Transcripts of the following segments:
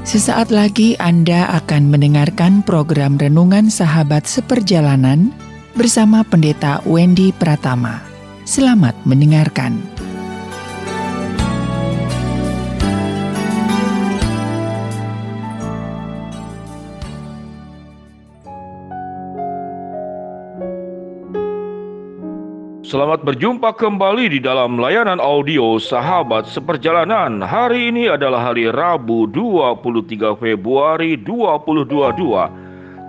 Sesaat lagi Anda akan mendengarkan program Renungan Sahabat Seperjalanan bersama Pendeta Wendy Pratama. Selamat mendengarkan. Selamat berjumpa kembali di dalam layanan audio Sahabat Seperjalanan. Hari ini adalah hari Rabu 23 Februari 2022.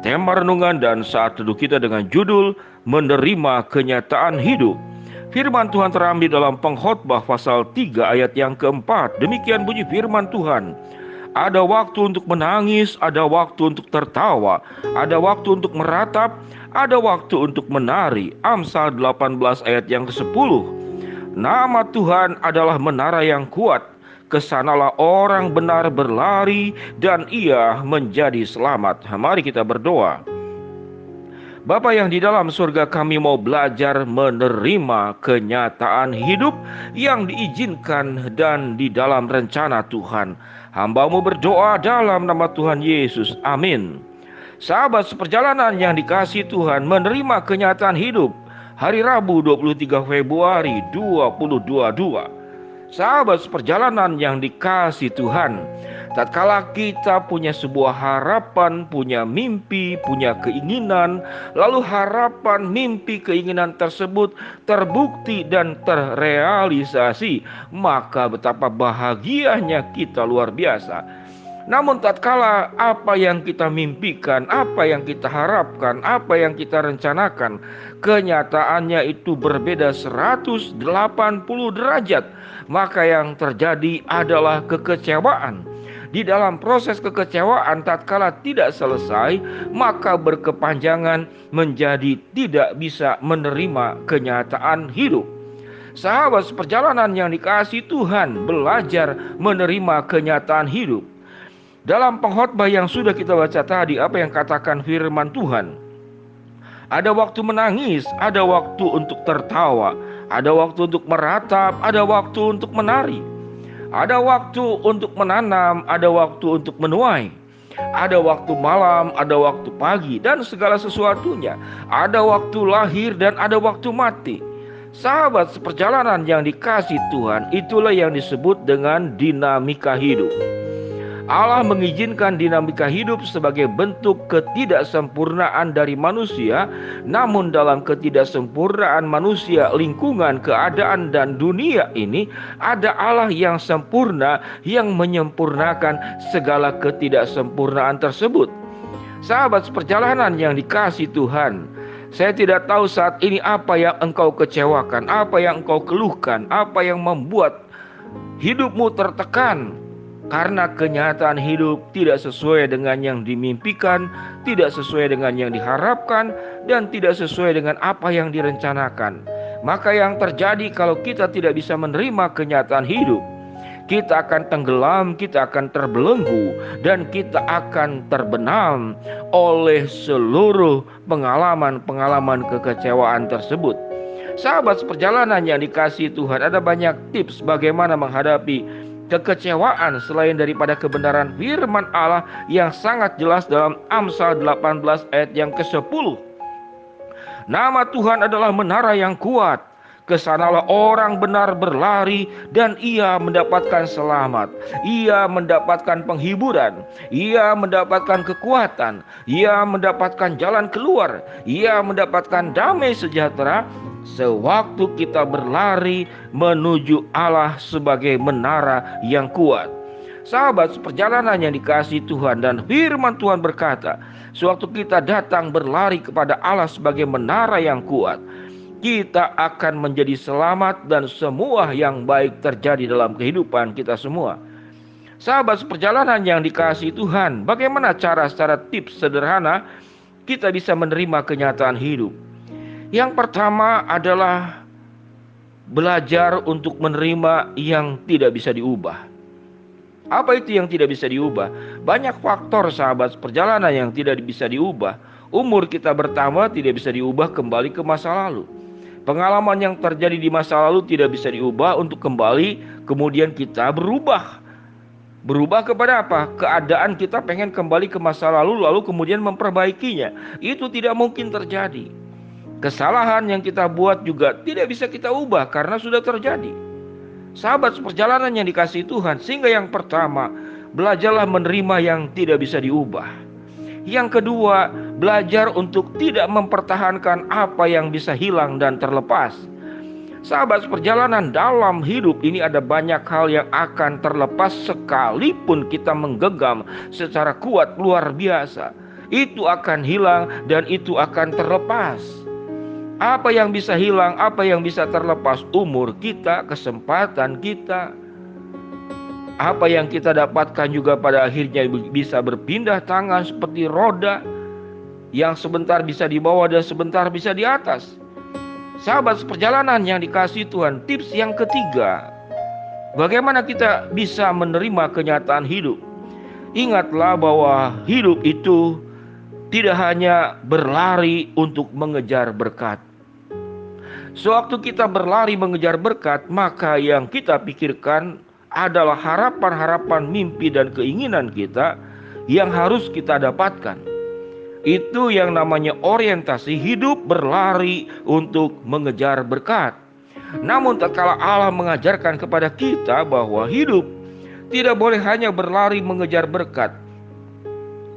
Tema renungan dan saat teduh kita dengan judul Menerima Kenyataan Hidup. Firman Tuhan terambil dalam Pengkhotbah pasal 3 ayat yang keempat. Demikian bunyi firman Tuhan. Ada waktu untuk menangis, ada waktu untuk tertawa, ada waktu untuk meratap, ada waktu untuk menari. Amsal 18 ayat yang ke-10. Nama Tuhan adalah menara yang kuat. Kesanalah orang benar berlari dan ia menjadi selamat. Mari kita berdoa. Bapa yang di dalam surga, kami mau belajar menerima kenyataan hidup yang diizinkan dan di dalam rencana Tuhan. Hamba-Mu berdoa dalam nama Tuhan Yesus. Amin. Sahabat seperjalanan yang dikasihi Tuhan, menerima kenyataan hidup. Hari Rabu 23 Februari 2022. Sahabat seperjalanan yang dikasihi Tuhan, tatkala kita punya sebuah harapan, punya mimpi, punya keinginan, lalu harapan, mimpi, keinginan tersebut terbukti dan terrealisasi, maka betapa bahagianya kita luar biasa. Namun tatkala apa yang kita mimpikan, apa yang kita harapkan, apa yang kita rencanakan, kenyataannya itu berbeda 180 derajat, maka yang terjadi adalah kekecewaan. Di dalam proses kekecewaan tatkala tidak selesai, maka berkepanjangan menjadi tidak bisa menerima kenyataan hidup. Sahabat seperjalanan yang dikasihi Tuhan, belajar menerima kenyataan hidup. Dalam pengkhotbah yang sudah kita baca tadi, apa yang katakan firman Tuhan? Ada waktu menangis, ada waktu untuk tertawa, ada waktu untuk meratap, ada waktu untuk menari. Ada waktu untuk menanam, ada waktu untuk menuai. Ada waktu malam, ada waktu pagi, dan segala sesuatunya. Ada waktu lahir dan ada waktu mati. Sahabat seperjalanan yang dikasihi Tuhan, itulah yang disebut dengan dinamika hidup. Allah mengizinkan dinamika hidup sebagai bentuk ketidaksempurnaan dari manusia. Namun dalam ketidaksempurnaan manusia, lingkungan, keadaan, dan dunia ini, ada Allah yang sempurna yang menyempurnakan segala ketidaksempurnaan tersebut. Sahabat seperjalanan yang dikasihi Tuhan, saya tidak tahu saat ini apa yang engkau kecewakan, apa yang engkau keluhkan, apa yang membuat hidupmu tertekan. Karena kenyataan hidup tidak sesuai dengan yang dimimpikan, tidak sesuai dengan yang diharapkan, dan tidak sesuai dengan apa yang direncanakan. Maka yang terjadi kalau kita tidak bisa menerima kenyataan hidup, kita akan tenggelam, kita akan terbelenggu, dan kita akan terbenam oleh seluruh pengalaman-pengalaman kekecewaan tersebut. Sahabat seperjalanan yang dikasihi Tuhan, ada banyak tips bagaimana menghadapi kekecewaan selain daripada kebenaran firman Allah yang sangat jelas dalam Amsal 18 ayat yang ke-10. Nama Tuhan adalah menara yang kuat. Kesanalah orang benar berlari dan ia mendapatkan selamat. Ia mendapatkan penghiburan. Ia mendapatkan kekuatan. Ia mendapatkan jalan keluar. Ia mendapatkan damai sejahtera sewaktu kita berlari menuju Allah sebagai menara yang kuat. Sahabat seperjalanan yang dikasihi Tuhan, dan firman Tuhan berkata, sewaktu kita datang berlari kepada Allah sebagai menara yang kuat, kita akan menjadi selamat dan semua yang baik terjadi dalam kehidupan kita semua. Sahabat seperjalanan yang dikasihi Tuhan, bagaimana cara secara tips sederhana kita bisa menerima kenyataan hidup? Yang pertama adalah belajar untuk menerima yang tidak bisa diubah. Apa itu yang tidak bisa diubah? Banyak faktor sahabat perjalanan yang tidak bisa diubah. Umur kita bertambah, tidak bisa diubah kembali ke masa lalu. Pengalaman yang terjadi di masa lalu tidak bisa diubah untuk kembali kemudian kita berubah. Berubah kepada apa? Keadaan kita pengen kembali ke masa lalu, lalu kemudian memperbaikinya. Itu tidak mungkin terjadi. Kesalahan yang kita buat juga tidak bisa kita ubah karena sudah terjadi. Sahabat seperjalanan yang dikasihi Tuhan, sehingga yang pertama, belajarlah menerima yang tidak bisa diubah. Yang kedua, belajar untuk tidak mempertahankan apa yang bisa hilang dan terlepas. Sahabat seperjalanan, dalam hidup ini ada banyak hal yang akan terlepas sekalipun kita menggenggam secara kuat luar biasa. Itu akan hilang dan itu akan terlepas. Apa yang bisa hilang, apa yang bisa terlepas? Umur kita, kesempatan kita. Apa yang kita dapatkan juga pada akhirnya bisa berpindah tangan seperti roda yang sebentar bisa di bawah dan sebentar bisa di atas. Sahabat seperjalanan yang dikasihi Tuhan, tips yang ketiga, bagaimana kita bisa menerima kenyataan hidup? Ingatlah bahwa hidup itu tidak hanya berlari untuk mengejar berkat. Sewaktu kita berlari mengejar berkat, maka yang kita pikirkan adalah harapan-harapan, mimpi dan keinginan kita yang harus kita dapatkan. Itu yang namanya orientasi hidup berlari untuk mengejar berkat. Namun tatkala Allah mengajarkan kepada kita bahwa hidup tidak boleh hanya berlari mengejar berkat,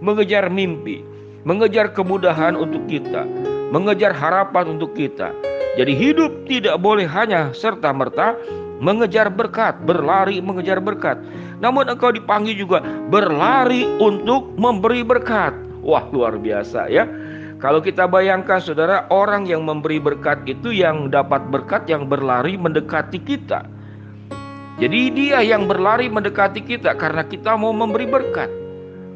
mengejar mimpi, mengejar kemudahan untuk kita, mengejar harapan untuk kita. Jadi hidup tidak boleh hanya serta-merta mengejar berkat, berlari mengejar berkat. Namun engkau dipanggil juga berlari untuk memberi berkat. Wah, luar biasa ya. Kalau kita bayangkan saudara, orang yang memberi berkat itu yang dapat berkat yang berlari mendekati kita. Jadi dia yang berlari mendekati kita karena kita mau memberi berkat.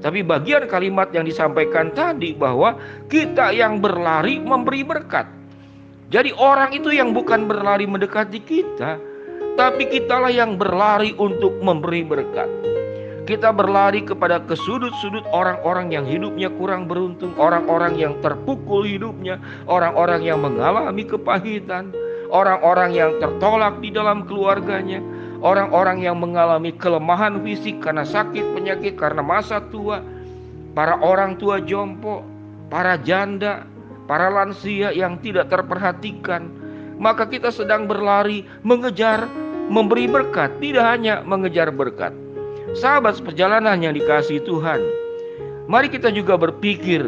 Tapi bagian kalimat yang disampaikan tadi bahwa kita yang berlari memberi berkat. Jadi orang itu yang bukan berlari mendekati kita, tapi kitalah yang berlari untuk memberi berkat. Kita berlari kepada kesudut-sudut orang-orang yang hidupnya kurang beruntung, orang-orang yang terpukul hidupnya, orang-orang yang mengalami kepahitan, orang-orang yang tertolak di dalam keluarganya, orang-orang yang mengalami kelemahan fisik karena sakit penyakit, karena masa tua, para orang tua jompo, para janda, para lansia yang tidak terperhatikan. Maka kita sedang berlari mengejar memberi berkat, tidak hanya mengejar berkat. Sahabat seperjalanan yang dikasihi Tuhan, mari kita juga berpikir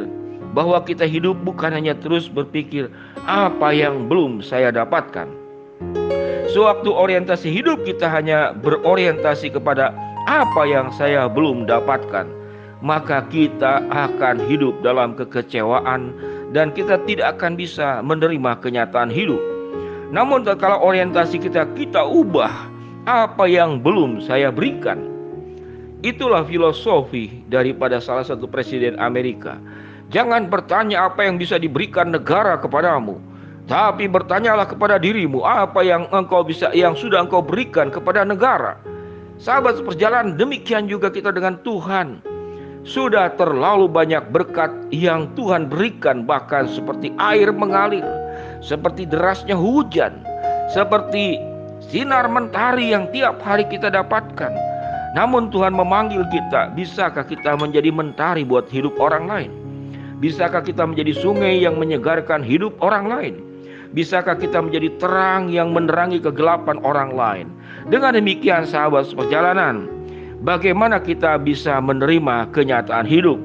bahwa kita hidup bukan hanya terus berpikir apa yang belum saya dapatkan. Sewaktu orientasi hidup kita hanya berorientasi kepada apa yang saya belum dapatkan, maka kita akan hidup dalam kekecewaan dan kita tidak akan bisa menerima kenyataan hidup. Namun kalau orientasi kita ubah apa yang belum saya berikan. Itulah filosofi daripada salah satu presiden Amerika. Jangan bertanya apa yang bisa diberikan negara kepadamu, tapi bertanyalah kepada dirimu apa yang yang sudah engkau berikan kepada negara. Sahabat seperjalanan, demikian juga kita dengan Tuhan. Sudah terlalu banyak berkat yang Tuhan berikan, bahkan seperti air mengalir, seperti derasnya hujan, seperti sinar mentari yang tiap hari kita dapatkan. Namun Tuhan memanggil kita, bisakah kita menjadi mentari buat hidup orang lain? Bisakah kita menjadi sungai yang menyegarkan hidup orang lain? Bisakah kita menjadi terang yang menerangi kegelapan orang lain? Dengan demikian sahabat seperjalanan, bagaimana kita bisa menerima kenyataan hidup?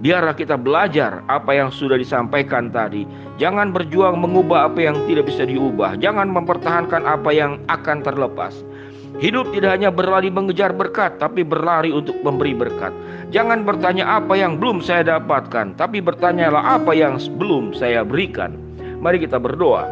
Biarlah kita belajar apa yang sudah disampaikan tadi. Jangan berjuang mengubah apa yang tidak bisa diubah. Jangan mempertahankan apa yang akan terlepas. Hidup tidak hanya berlari mengejar berkat, tapi berlari untuk memberi berkat. Jangan bertanya apa yang belum saya dapatkan, tapi bertanyalah apa yang belum saya berikan. Mari kita berdoa.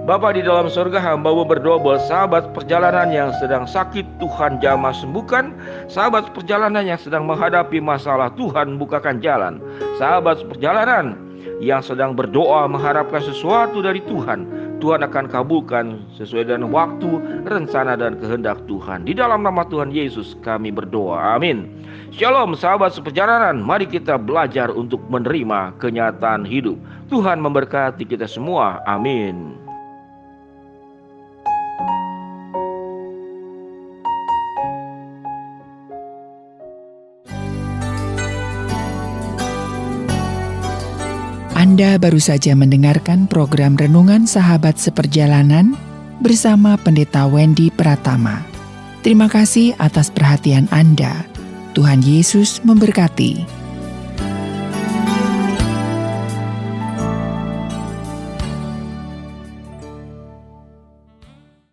Bapa di dalam surga, hamba-Mu berdoa buat sahabat perjalanan yang sedang sakit, Tuhan jamah sembuhkan. Sahabat perjalanan yang sedang menghadapi masalah, Tuhan bukakan jalan. Sahabat perjalanan yang sedang berdoa mengharapkan sesuatu dari Tuhan, Tuhan akan kabulkan sesuai dengan waktu, rencana dan kehendak Tuhan. Di dalam nama Tuhan Yesus kami berdoa, amin. Shalom sahabat seperjalanan, mari kita belajar untuk menerima kenyataan hidup. Tuhan memberkati kita semua, amin. Anda baru saja mendengarkan program Renungan Sahabat Seperjalanan bersama Pendeta Wendy Pratama. Terima kasih atas perhatian Anda. Tuhan Yesus memberkati.